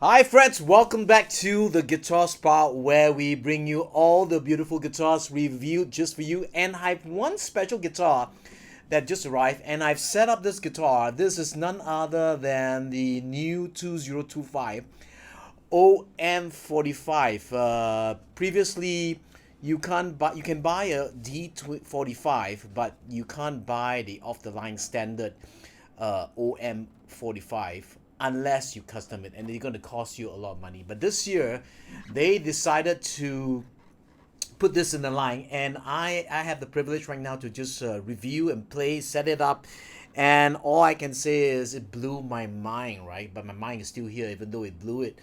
Hi friends, welcome back to the Guitar Spot where we bring you all the beautiful guitars reviewed just for you, and I have one special guitar that just arrived and I've set up this guitar. This is none other than the new 2025 OM45. Previously you can buy a D45, but you can't buy the off the line standard OM45 unless you custom it, and they're going to cost you a lot of money. But this year they decided to put this in the line, and I have the privilege right now to just review and play, set it up, and all I can say is it blew my mind, right? But my mind is still here even though it blew it.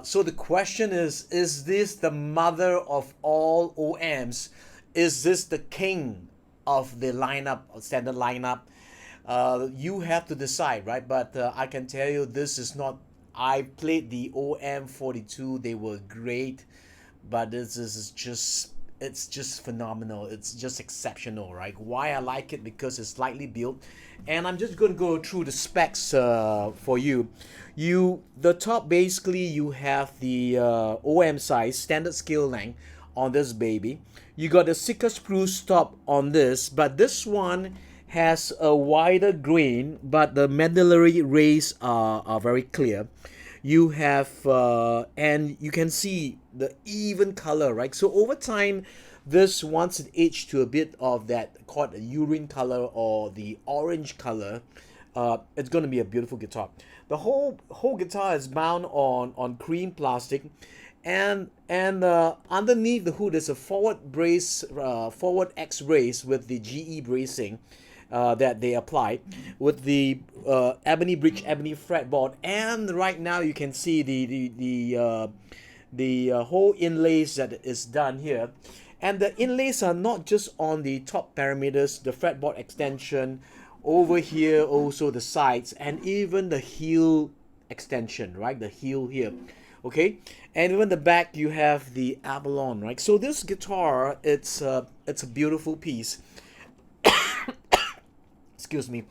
So the question is this the mother of all OMs? Is this the king of the lineup, standard lineup? You have to decide, right? But I can tell you this is not. I played the OM42, they were great, but this is just, it's just phenomenal. It's just exceptional, right? Why I like it? Because it's slightly built, and I'm just going to go through the specs for you. The top, basically you have the OM size standard scale length on this baby. You got a thicker spruce top on this, but this one has a wider grain, but the medullary rays are very clear. You have and you can see the even color, right? So over time, this, once it aged to a bit of that called a urine color or the orange color, it's going to be a beautiful guitar. The whole guitar is bound on cream plastic, and underneath the hood is a forward brace, forward X brace with the GE bracing that they applied with the ebony bridge, ebony fretboard, and right now you can see the whole inlays that is done here, and the inlays are not just on the top parameters, the fretboard extension over here, also the sides, and even the heel extension, right? The heel here, okay, and even the back you have the Avalon, right? So this guitar, it's a beautiful piece. Excuse me.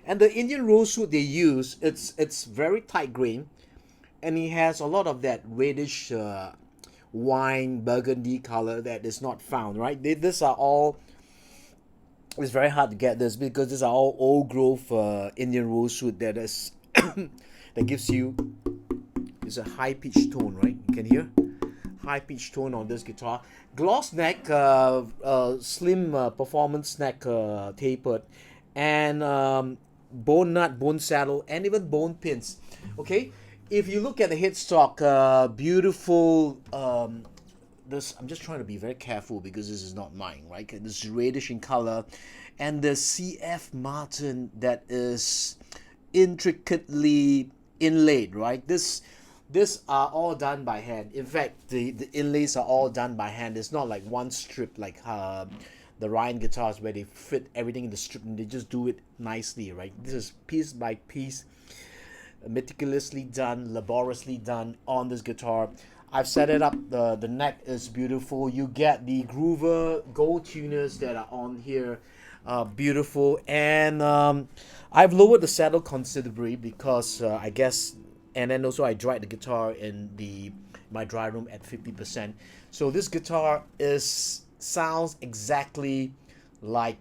And the Indian rosewood they use, it's very tight grain, and it has a lot of that reddish wine burgundy color that is not found, right? These are all, it's very hard to get this because these are all old growth Indian rosewood that is that gives you, it's a high pitched tone, right? You can hear high pitched tone on this guitar. Gloss neck, slim performance neck, tapered, and bone nut, bone saddle, and even bone pins. Okay, if you look at the headstock, beautiful. This, I'm just trying to be very careful because this is not mine, right? This is reddish in color, and the CF Martin that is intricately inlaid, right? This are all done by hand. In fact, the inlays are all done by hand. It's not like one strip like the Ryan guitars where they fit everything in the strip and they just do it nicely, right? This is piece by piece, meticulously done, laboriously done on this guitar. I've set it up. The neck is beautiful. You get the groover gold tuners that are on here, beautiful. And I've lowered the saddle considerably because I guess, and then also I dried the guitar in my dry room at 50%. So this guitar sounds exactly like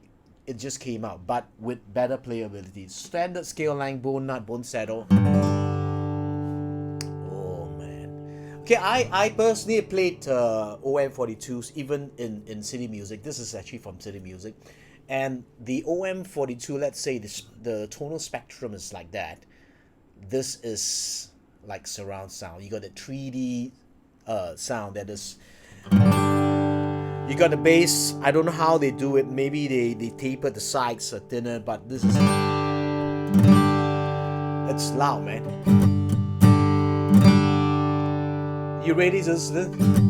it just came out, but with better playability. Standard scale length, bone nut, bone saddle. Oh man. Okay, I personally played OM42s even in city music. This is actually from city music, and the OM42, let's say the tonal spectrum is like that. This is like surround sound. You got a 3D sound that is. You got the bass. I don't know how they do it. Maybe they taper the sides thinner, but this is, it's loud, man. You ready to listen?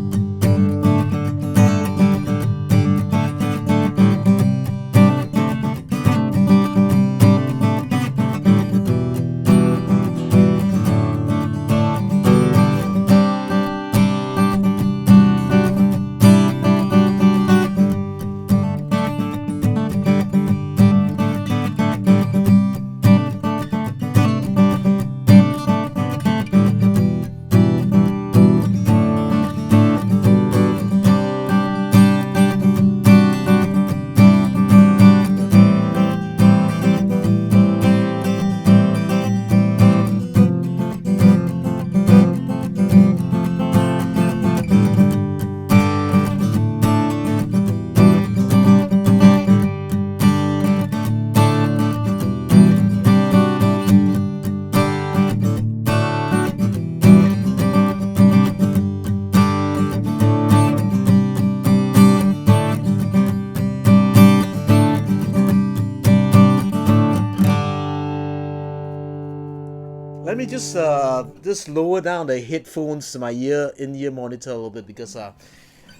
Let me just lower down the headphones to my in-ear monitor a little bit, because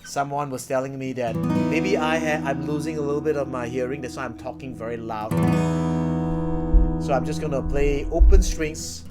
someone was telling me that maybe I'm losing a little bit of my hearing. That's why I'm talking very loud. So I'm just gonna play open strings.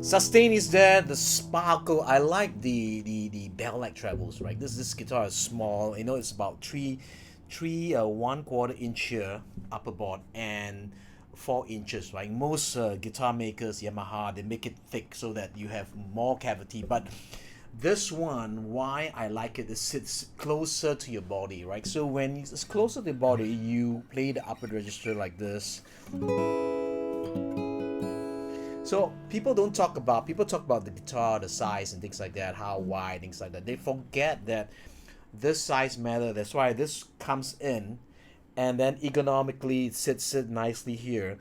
Sustain is there, the sparkle. I like the bell-like trebles, right? This guitar is small. You know, it's about three 1/4 inch upper board and 4 inches, right? Most guitar makers, Yamaha, they make it thick so that you have more cavity. But this one, why I like it, it sits closer to your body, right? So when it's closer to the body, you play the upper register like this. So people talk about the guitar, the size and things like that, how wide, things like that. They forget that this size matter. That's why this comes in, and then ergonomically it sits it nicely here,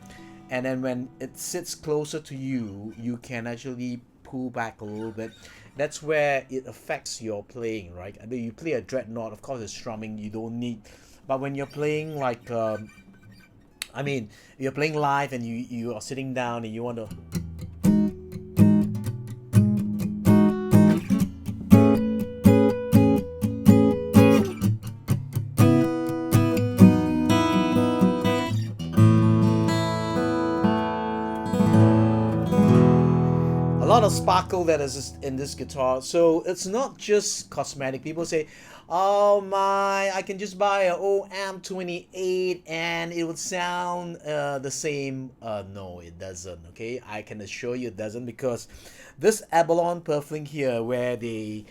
and then when it sits closer to you, you can actually pull back a little bit. That's where it affects your playing, right? I mean, you play a dreadnought, of course it's strumming, you don't need, but when you're playing like I mean, you're playing live and you are sitting down and you want to. A lot of sparkle that is in this guitar, so it's not just cosmetic. People say, oh my, I can just buy an OM28 and it would sound the same. No, it doesn't. Okay, I can assure you it doesn't, because this abalone purfling here, where they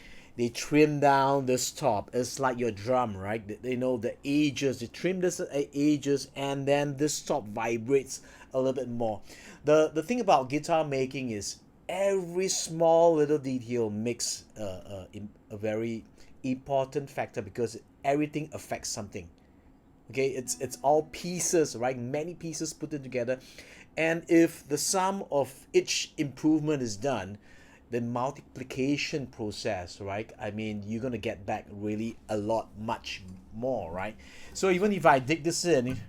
trim down this top, it's like your drum, right? They know the edges, they trim this at edges, and then this top vibrates a little bit more. The thing about guitar making is every small little detail makes a very important factor, because everything affects something. Okay, it's all pieces, right? Many pieces put it together, and if the sum of each improvement is done, the multiplication process, right? I mean, you're gonna get back really a lot, much more, right? So even if I dig this in.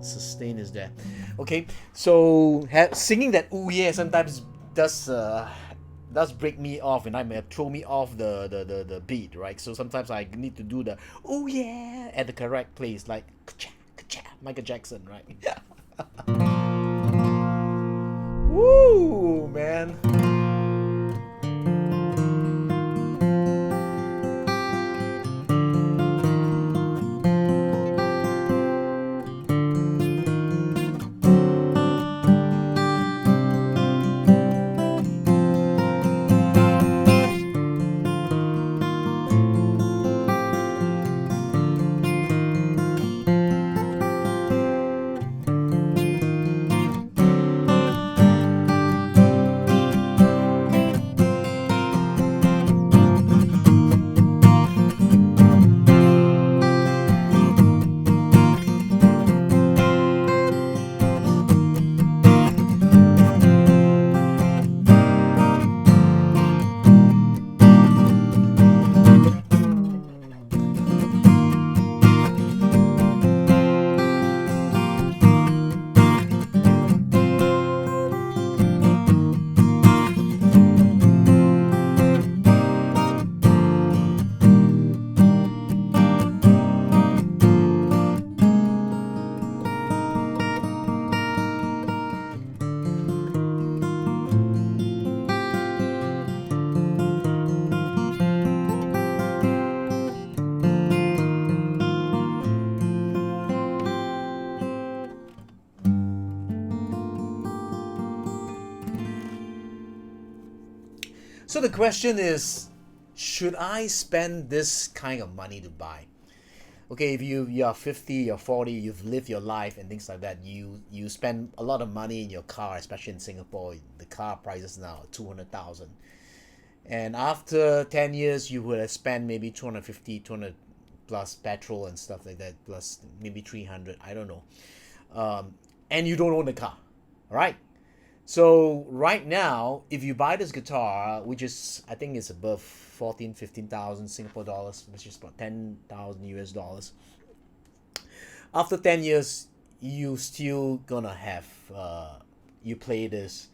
Sustain is there. Okay, so singing that ooh yeah sometimes does break me off, and I may throw me off the beat, right? So sometimes I need to do the ooh yeah at the correct place, like ka-cha, ka-cha, Michael Jackson, right? Woo, man. So the question is, should I spend this kind of money to buy? Okay, if you are 50, you're 40, you've lived your life and things like that, you spend a lot of money in your car, especially in Singapore. The car prices now 200,000, and after 10 years you would have spent maybe 250, 200 plus petrol and stuff like that, plus maybe 300, I don't know. And you don't own the car, right? So right now, if you buy this guitar, which is I think it's above 14, 15,000 Singapore dollars, which is about 10,000 US dollars. After 10 years, you still gonna have you play this,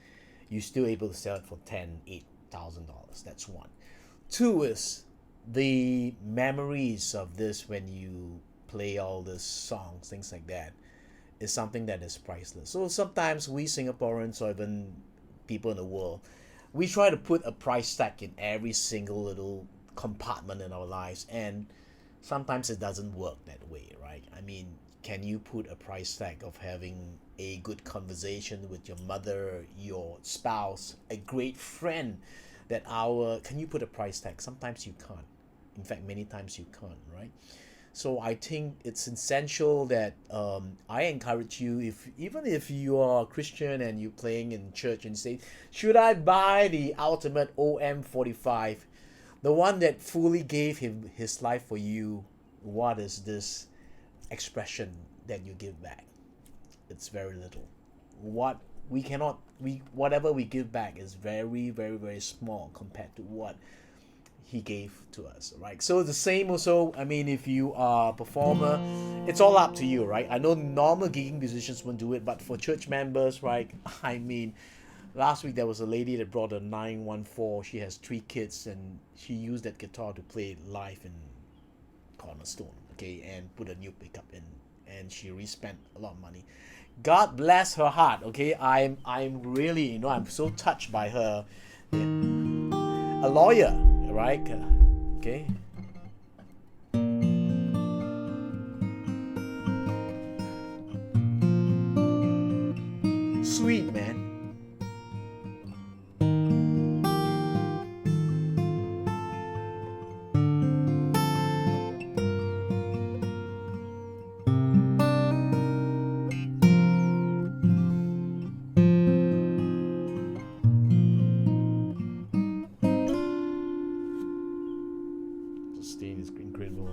you still able to sell it for 10, $8,000. That's one. Two is the memories of this when you play all the songs, things like that, is something that is priceless. So sometimes we Singaporeans or even people in the world, we try to put a price tag in every single little compartment in our lives, and sometimes it doesn't work that way, right? I mean, can you put a price tag of having a good conversation with your mother, your spouse, a great friend? Can you put a price tag? Sometimes you can't. In fact, many times you can't, right? So I think it's essential that I encourage you, if even if you are a Christian and you're playing in church and say, should I buy the ultimate OM45, the one that fully gave him his life for you? What is this expression that you give back? It's very little. What we cannot we Whatever we give back is very, very, very small compared to what he gave to us, right? So the same also, I mean, if you are a performer, it's all up to you, right? I know normal gigging musicians won't do it, but for church members, right? I mean, last week there was a lady that brought a 914. She has 3 kids, and she used that guitar to play live in Cornerstone, okay, and put a new pickup in, and she re-spent a lot of money. God bless her heart, okay. I'm really, I'm so touched by her. Yeah. A lawyer, right? Okay. Sweet, man. Sustain is incredible.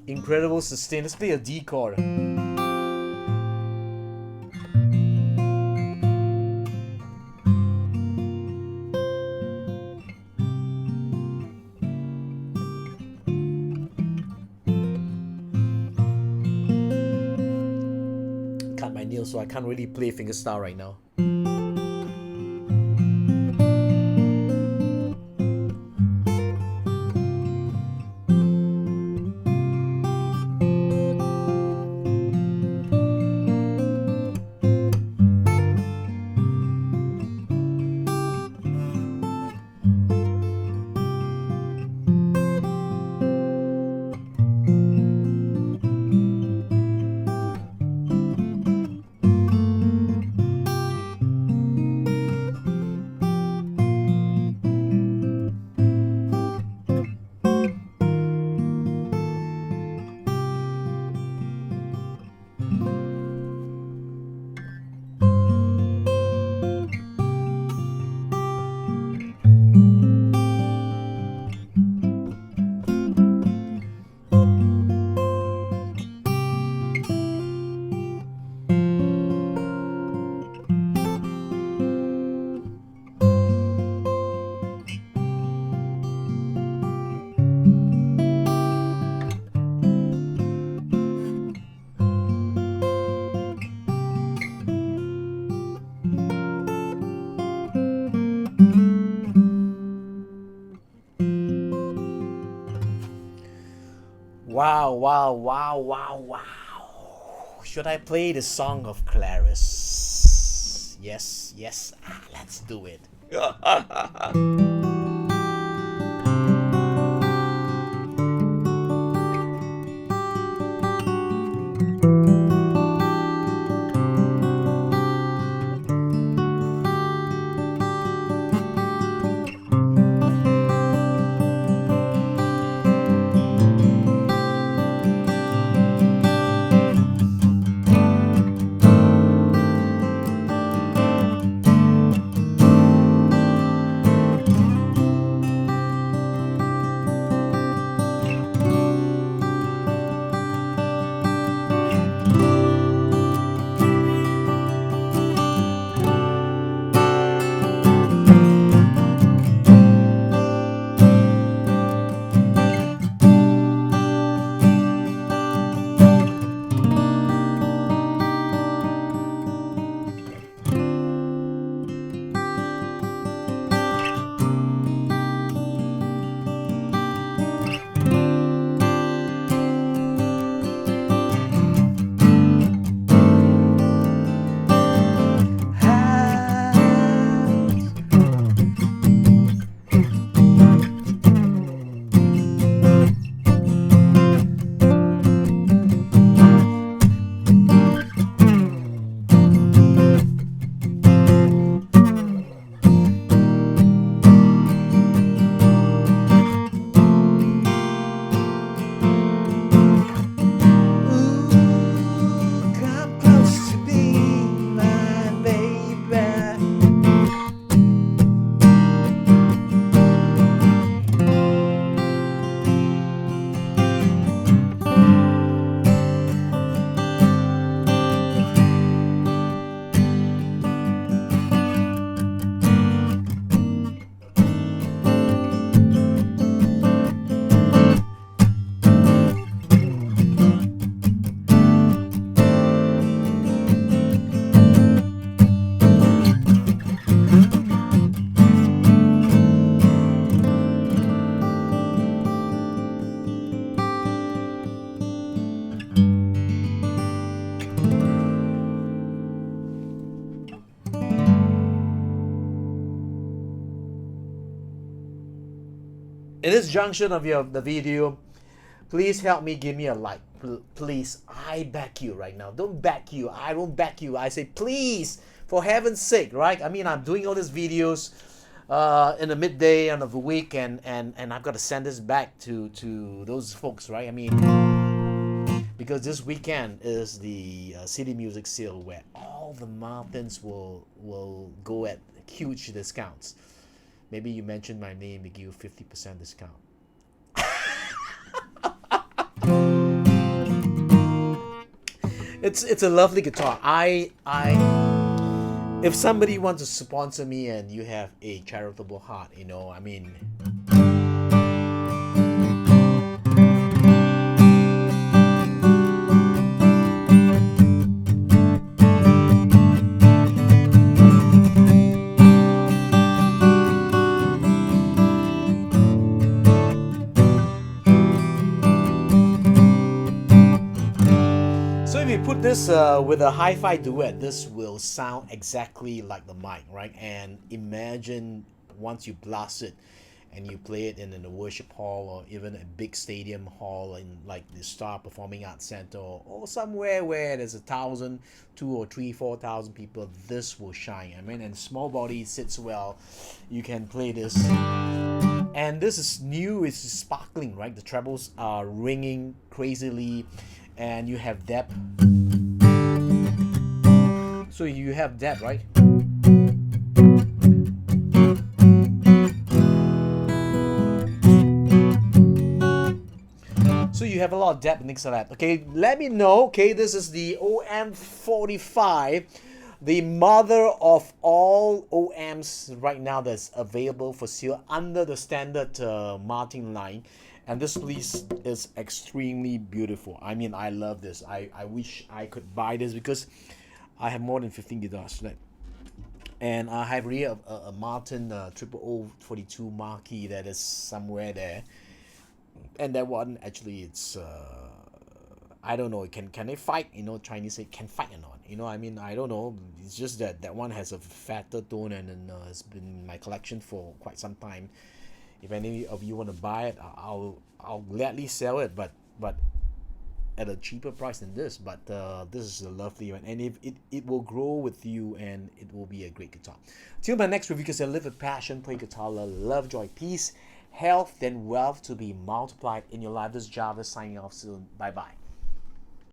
Incredible sustain. Let's play a D chord. Cut my nails, so I can't really play fingerstyle right now. Wow, wow, wow, wow, wow. Should I play the Song of Clarice? Yes, yes, let's do it. Come close to be my baby. In this junction of the video, please help me, give me a like. Please, I back you right now. Don't back you. I don't back you. I say please, for heaven's sake, right? I mean, I'm doing all these videos in the midday and of the week, and I've got to send this back to those folks, right? I mean, because this weekend is the City Music Sale where all the mountains will go at huge discounts. Maybe you mention my name, they give you 50% discount. It's a lovely guitar. If somebody wants to sponsor me and you have a charitable heart, you know, I mean. So if you put this with a hi-fi duet, this will sound exactly like the mic, right? And imagine once you blast it and you play it in a worship hall or even a big stadium hall in like the Star Performing Arts Center or somewhere where there's 1,000, 2,000 or 3,000, 4,000 people, this will shine. I mean, and small body sits well. You can play this. And this is new, it's sparkling, right? The trebles are ringing crazily and you have depth. So you have depth, right? So you have a lot of depth next to that. Okay, let me know. Okay, this is the OM45, the mother of all OMs right now that's available for sale under the standard Martin line. And this piece is extremely beautiful. I mean, I love this. I wish I could buy this because I have more than 15 guitars. Right? And I have really a Martin 0042 marquee that is somewhere there. And that one actually it's I don't know, can they fight, you know, Chinese say can fight or not, you know, I mean, I don't know, it's just that that one has a fatter tone and it's been in my collection for quite some time. If any of you want to buy it, I'll gladly sell it, but at a cheaper price than this. But this is a lovely one, and if it will grow with you and it will be a great guitar. Till my next review, because I live with passion, play guitar, love, joy, peace, health, and wealth to be multiplied in your life. This is Java signing off soon. Bye bye.